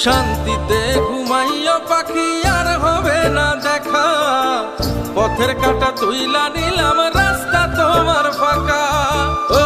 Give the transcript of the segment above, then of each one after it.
শান্তিতে ঘুমাইয়া পাখি আর হবে না দেখা। পথের কাঁটা তুইলা নিলাম রাস্তা তোমার ফাঁকা। ও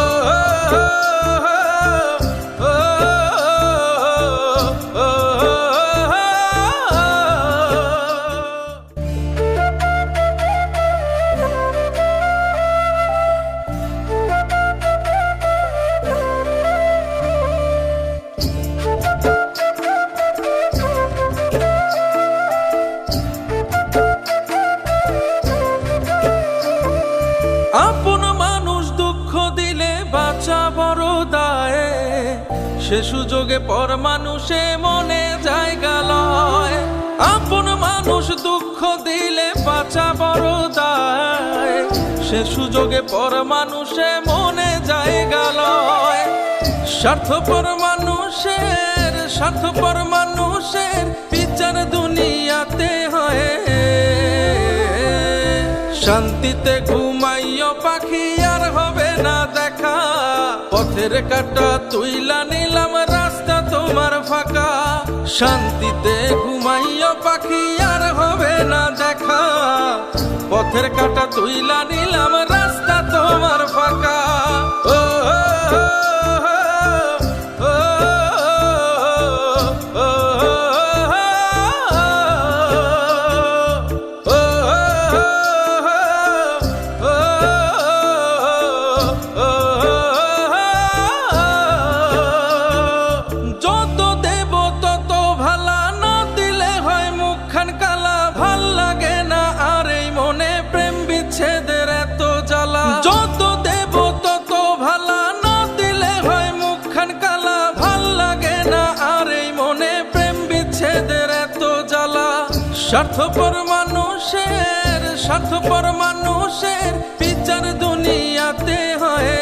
আপন মানুষ দুঃখ দিলে বাঁচা বড় দায়, সে সুযোগে পর মানুষে মনে জায়গা লয়। আপন মানুষ দুঃখ দিলে বাঁচা বড় দায়, সে সুযোগে পর মানুষে মনে জায়গা লয়। স্বার্থপর মানুষের বিচার দুনিয়াতে হয়। শান্তিতে ঘুমাইও পাখি আর হবে না দেখা। পথের কাঁটা তুইলা নিলাম রাস্তা তোমার ফাঁকা। শান্তিতে ঘুমাইও পাখি আর হবে না দেখা। পথের কাঁটা তুইলা নিলাম রাস্তা তোমার ফাঁকা। ও স্বার্থপর মানুষের বিচার দুনিয়াতে হয়।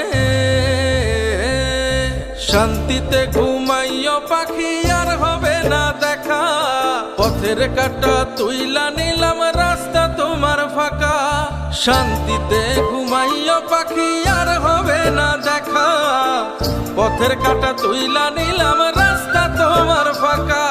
শান্তিতে ঘুমাইও পাখি আর হবে না দেখা। পথের কাঁটা তুইলা নিলাম রাস্তা তোমার ফাঁকা। শান্তিতে ঘুমাইও পাখি আর হবে না দেখা। পথের কাঁটা তুইলা নিলাম রাস্তা তোমার ফাঁকা।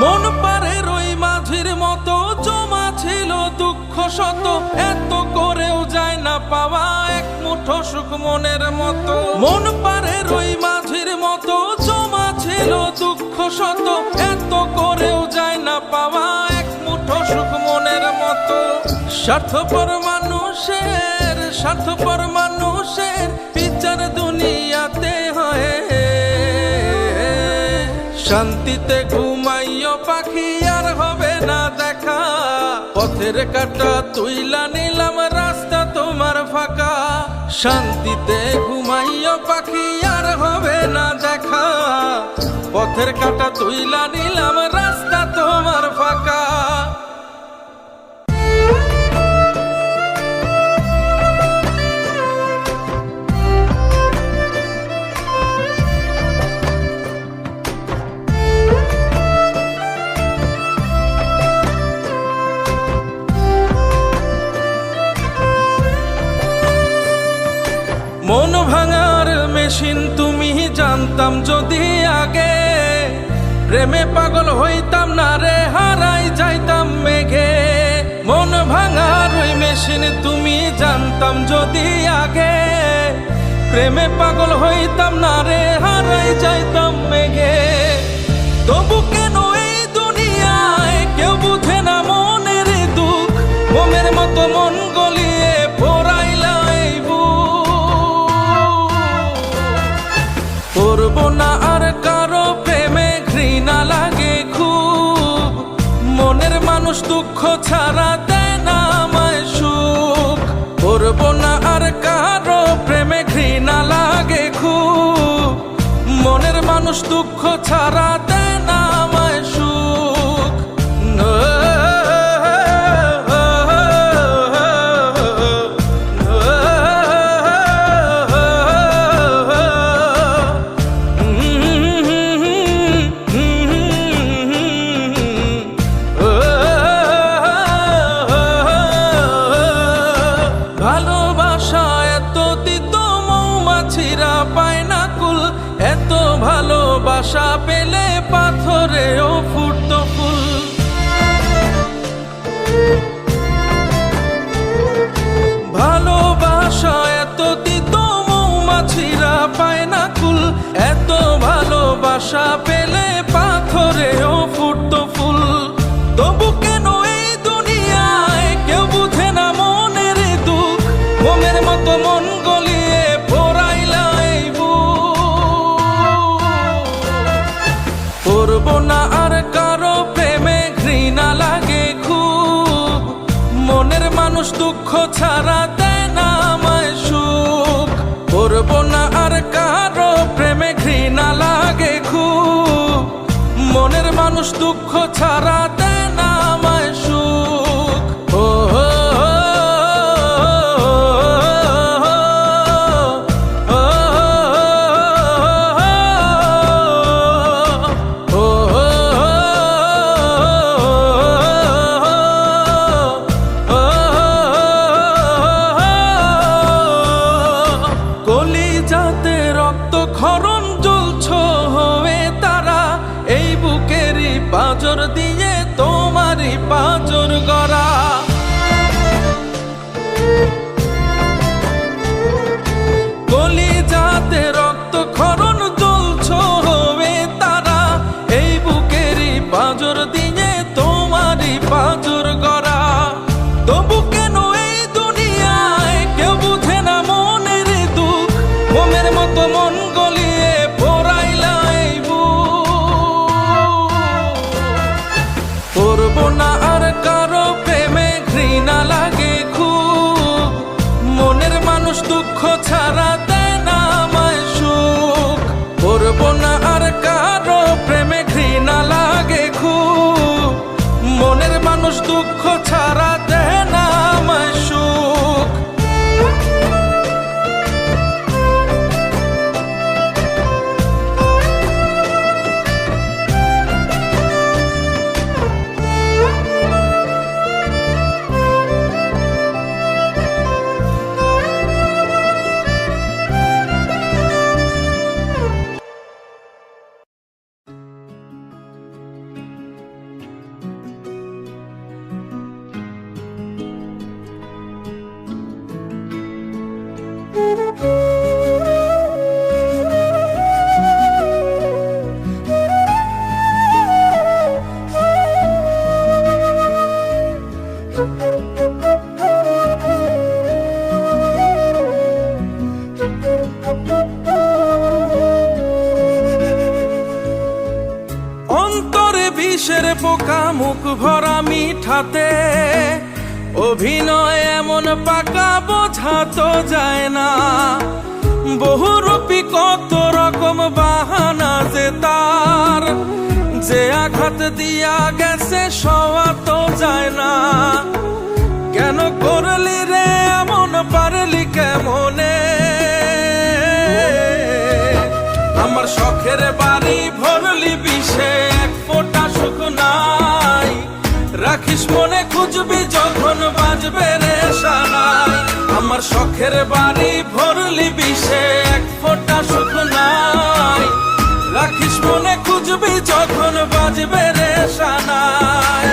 মন পারে রই মাঝির মতো জমা ছিল দুঃখ শত, এত করেও যায় না পাওয়া এক মুঠো সুখ মনের মতো। মন পারে রই মাঝির মতো জমা ছিল দুঃখ শত, এত করেও যায় না পাওয়া এক মুঠো সুখ মনের মতো। স্বার্থপর মানুষের বিচার দুনিয়াতে হয়। শান্তিতে ঘুমাইও পাখি আর হবে না দেখা। পথের কাঁটা তুইলা নিলাম রাস্তা তোমার ফাঁকা। শান্তিতে ঘুমাইও পাখি আর হবে না দেখা। পথের কাঁটা তুইলা নিলাম রাস্তা তোমার ফাঁকা। মন ভাঙার মেশিন তুমি জানতাম যদি আগে, প্রেমে পাগল হইতাম না রে হারাই যাইতাম মেঘে। মন ভাঙার ওই মেশিন তুমি জানতাম যদি আগে, প্রেমে পাগল হইতাম না রে হারাই যাইতাম মেঘে। তবু কেন এই দুনিয়ায় কেউ বুঝে না মনের দুঃখ, মোমের মতো মন গলিয়ে পোড়াইলা এই বুক। করবো না আর কারো প্রেমে ঘৃণা লাগে খুব, মনের মানুষ দুঃখ ছাড়া দেয় না আমায় সুখ। করবো না আর কারো প্রেমে ঘৃণা লাগে খুব, মনের মানুষ দুঃখ ছাড়া দেয় না আমায় সুখ। পায় না কুল, এত ভালোবাসা পেলে পাথরেও ফুটতো ফুল। ভালোবাসা এত দিত মৌমাছিরা পায় না কুল, এত ভালোবাসা পেলে পাথরেও ফুটতো ফুল। তবু কেন এই দুনিয়ায় কেউ বুঝে না মনের দুঃখ, মোমের মতো মন গলিয়ে পোড়াইলা এই বুক। করবো না আর কারো প্রেমে, ঘৃণা লাগে খুব, মনের মানুষ দুঃখ ছাড়া দেয় না আমায় সুখ। করবো না আর কারো প্রেমে, ঘৃণা লাগে খুব, মনের মানুষ দুঃখ ছাড়া দেয় না আমায় সুখ। ও হো হো কলিজাতে রক্ত ক্ষরণ জ্বলছ হয়ে তারা, এই বুকেরই পাঁজর দিয়ে তোমারই পাঁজর গড়া। কলিজাতে রক্ত ক্ষরণ জ্বলছ হয়ে তারা, এই বুকেরই পাঁজর দিয়ে তোমারই পাঁজর গড়া। তবু কেন এই দুনিয়ায় কেউ বুঝে না মনের দুঃখ, মোমের মতো মন গলিয়ে পোড়াইলা এই বুক। করবো না আর কারো প্রেমে, ঘৃণা লাগে খুব, মনের মানুষ দুঃখ ছাড়া দেয় না আমায় সুখ। করবো না আর কারো প্রেমে, ঘৃণা লাগে খুব, মনের মানুষ দুঃখ ছাড়া দেয় না আমায় সুখ। অন্তরে বিষের পোকা, মুখ ভরা মিঠাতে, অভিনয় এমন পাকা বোঝা তো যায় না। বহুরূপী কত রকম বাহানা যে তার, যে আঘাত দিয়া গেছে সওয়া তো যায় না। কেন করলি রে এমন, পারলি কেমনে? আমার শখের বাড়ি ভরলি বিষে, এক ফোঁটা সুখ নাই। রাখিস মনে, খুঁজবি যখন বাজবে রে সানাই। আমার শখের বাড়ি ভরলি বিষে, এক ফোঁটা সুখ নাই। রাখিস মনে, খুঁজবি যখন বাজবে রে সানাই।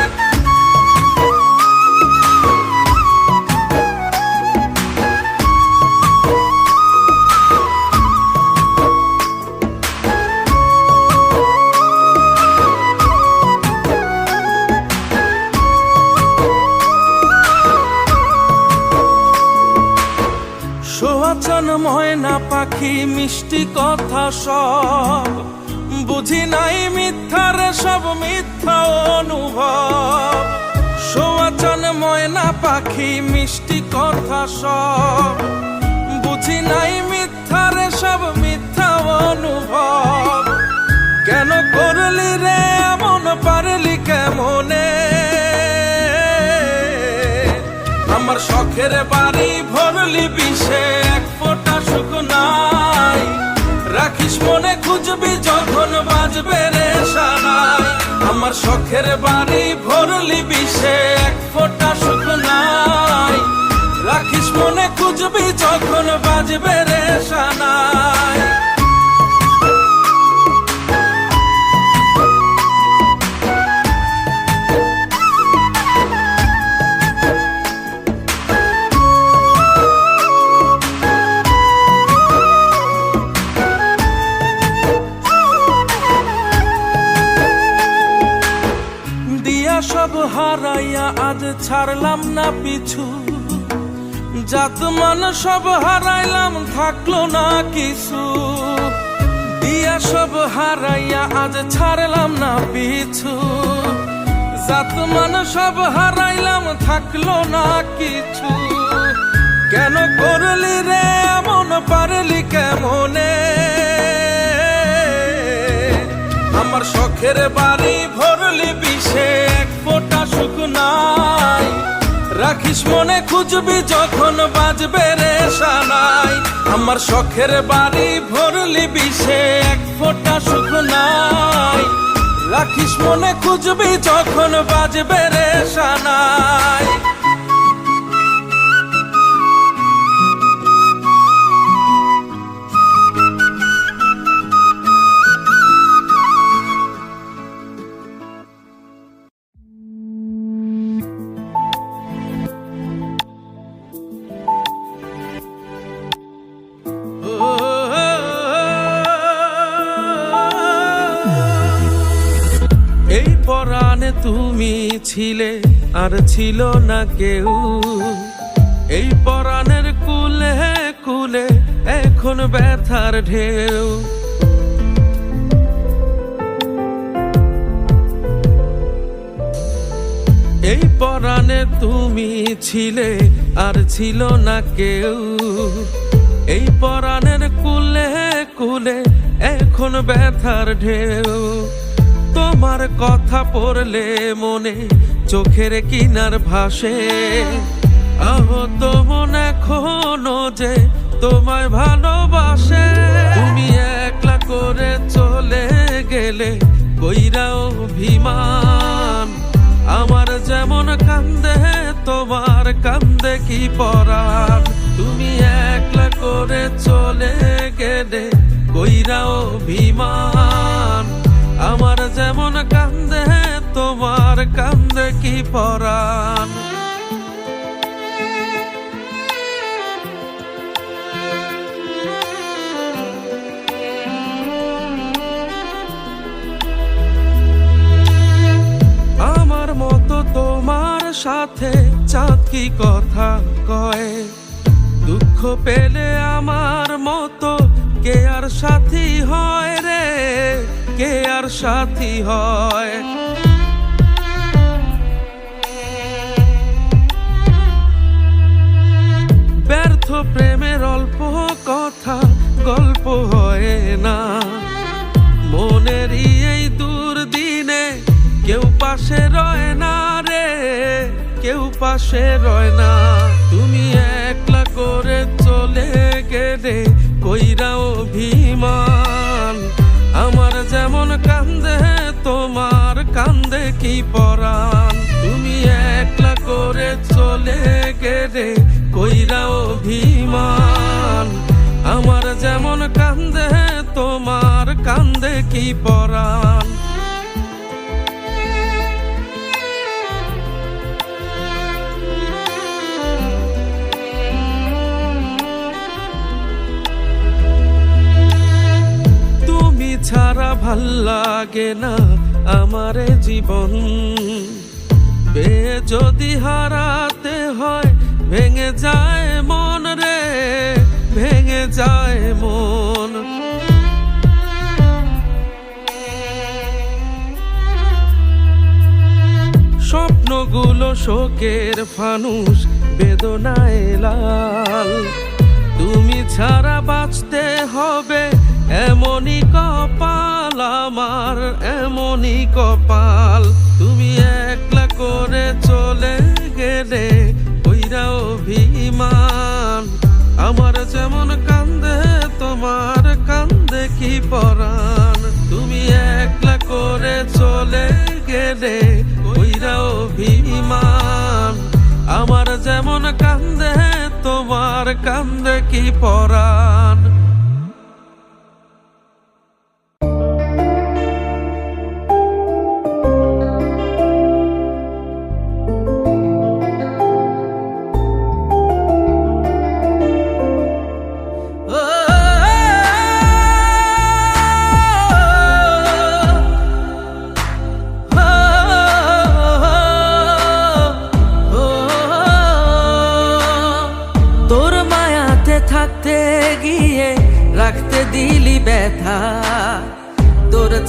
সোয়াচান ময়না পাখি, মিষ্টি কথা সব, বুঝি নাই মিথ্যার সব মিথ্যা অনুভব। সোয়াচান ময়না পাখি, মিষ্টি কথা সব, বুঝি নাই মিথ্যার সব মিথ্যা অনুভব। কেন করলি রে এমন, পারলি কেমনে? আমার শখের বাড়ি ভরলি বিষে, এক ফোঁটা সুখ নাই। রাখিস মনে, খুঁজবি যখন বাজবে রে সানাই। আমার শখের বাড়ি ভরলি বিষে, এক ফোঁটা সুখ নাই। রাখিস মনে, খুঁজবি যখন বাজবে রে সানাই। হারাইয়া আজ ছাড়লাম না পিছু, জাত মান সব হারাইলাম থাকলো না কিছু, দিয়া সব হারাইয়া আজ ছাড়লাম না পিছু, জাত মান সব হারাইলাম থাকলো না কিছু। কেন করলি রে এমন, পারলি কেমনে? আমার শখের বাড়ি ভরলি বিষে, এক ফোঁটা সুখ নাই। রাখিস মনে খুঁজবি যখন বাজবে রে সানাই। আমার শখের বাড়ি ভরলি বিষে, এক ফোঁটা সুখ নাই। রাখিস মনে খুঁজবি যখন বাজবে রে সানাই। এই পরাণে তুমি ছিলে আর ছিল না কেউ, এই পরাণের কুলে কুলে এখন ব্যথার ঢেউ। এই পরাণে তুমি ছিলে আর ছিল না কেউ, এই পরাণের কুলে কুলে এখন ব্যথার ঢেউ। তোমার কথা পড়লে মনে চোখের কিনার ভাসে, আহত মন এখনো যে তোমায় ভালোবাসে। তুমি একলা করে চলে গেলে কইরা অভিমান, আমার যেমন কান্দে তোমার কান্দে কি পরাণ। তুমি একলা করে চলে গেলে কইরা অভিমান, আমার যেমন কান্দে তোমার কান্দে কি পরাণ। আমার মতো তোমার সাথে চাঁদ কি কথা কয়, দুঃখ পেলে আমার মতো কে আর সাথী হয় রে, কে আর সাথী হয়। ব্যর্থ প্রেমের অল্প কথা গল্প হয় না, মনেরই এই দুর্দিনে কেউ পাশে রয় না রে, কেউ পাশে রয় না। তুমি একলা করে চলে গেলে কইরা অভিমান, আমার যেমন কান্দে তোমার কান্দে কি পরাণ। তুমি একলা করে চলে গেলে কইরা অভিমান, আমার যেমন কান্দে তোমার কান্দে কি পরাণ। ছাড়া ভাল লাগে না আমারে জীবন, পেয়ে যদি হারাতে হয় ভেঙে যায় মন রে, ভেঙে যায় মন। স্বপ্নগুলো শোকের ফানুষ বেদনায় লাল, তুমি ছাড়া বাঁচতে হবে এমনই কপাল আমার, এমনই কপাল। তুমি একলা করে চলে গেলে কইরা অভিমান, আমার যেমন কান্দে তোমার কান্দে কি পরাণ। তুমি একলা করে চলে গেলে কইরা অভিমান, আমার যেমন কান্দে তোমার কান্দে কি পরাণ।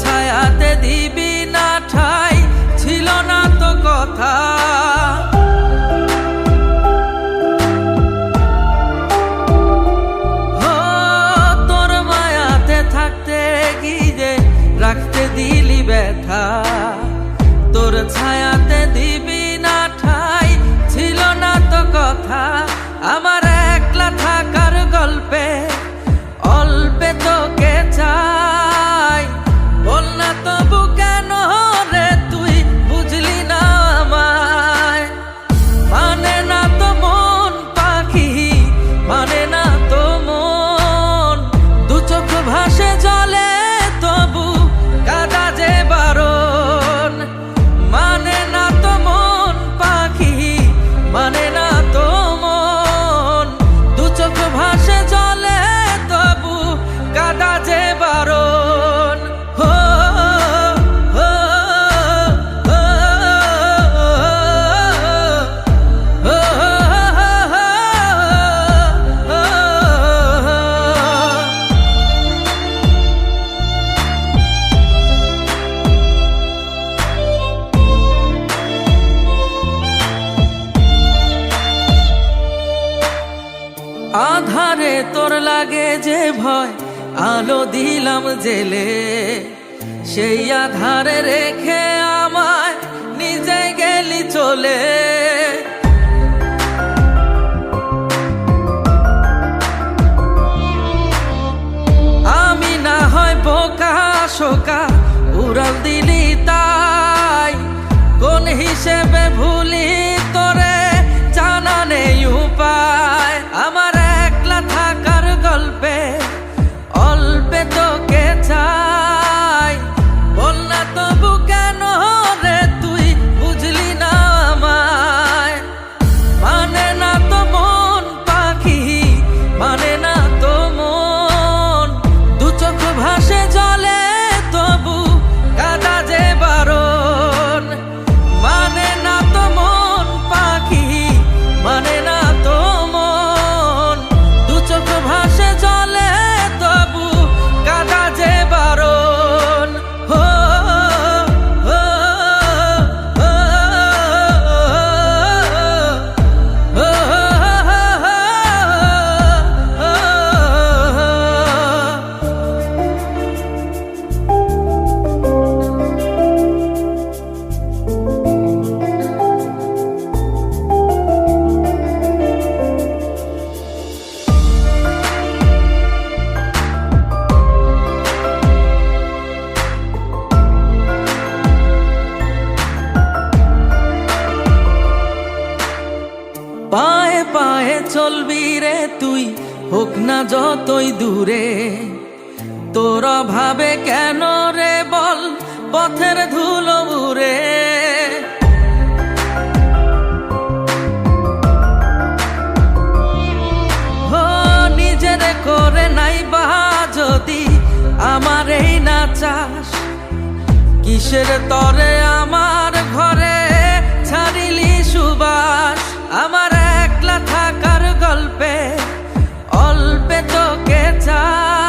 ছায়াতে দিবি না ঠাই, ছিল না তো কথা। তোর মায়াতে থাকতে গিয়ে রাখতে দিলি ব্যথা, তোর ছায়াতে দিবি না ঠাই, ছিল না তো কথা। আমার একলা থাকার গল্পে অল্পে তোকে চাই, বল না তবু কেন রে তুই বুঝলি না আমায়। মানে না তো মন পাখি, মানে না তো মন, দু চোখ ভাসে জলে তবু কাদা যে বারণ। মানে না তো মন পাখি, মানে না তো মন, দু চোখ ভাসে জলে তবু কাদা যে বারণ। হো হো হো হো আধারে তোর লাগে যে ভয়, আলো দিলাম জেলে, সেই আধারে রেখে আমায় নিজে গেলি চলে। আমি না হয় বোকা শোকা উড়াল দিলি তাই, কোন হিসেবে ভুলি তোরে জানা নেই উপায়। আমার একলা থাকার গল্পে অল্পে তোকে চাই, বল না তবু কেন রে তুই বুঝলি না আমায়। মানে না তো মন পাখি, মানে না তো মন, দু চোখ ভাসে জলে তবু কাদা যে বারণ। মানে না তো মন পাখি, মানে না তো মন, দু চোখ ভাসে জলে তবু কাদা যে বারণ। হো হো হো হো পায়ে পায়ে চলবি রে তুই, হোক না যতই দূরে, তোর ভাবে কেন রে বল পথের ধুলো উড়ে। হো নিজের করে নাই বা যদি আমার এই না চাস, কিসের তরে আমার ঘরে ছাড়িলি সুবাস। আমার একলা থাকার গল্পে অল্পে তোকে চাই,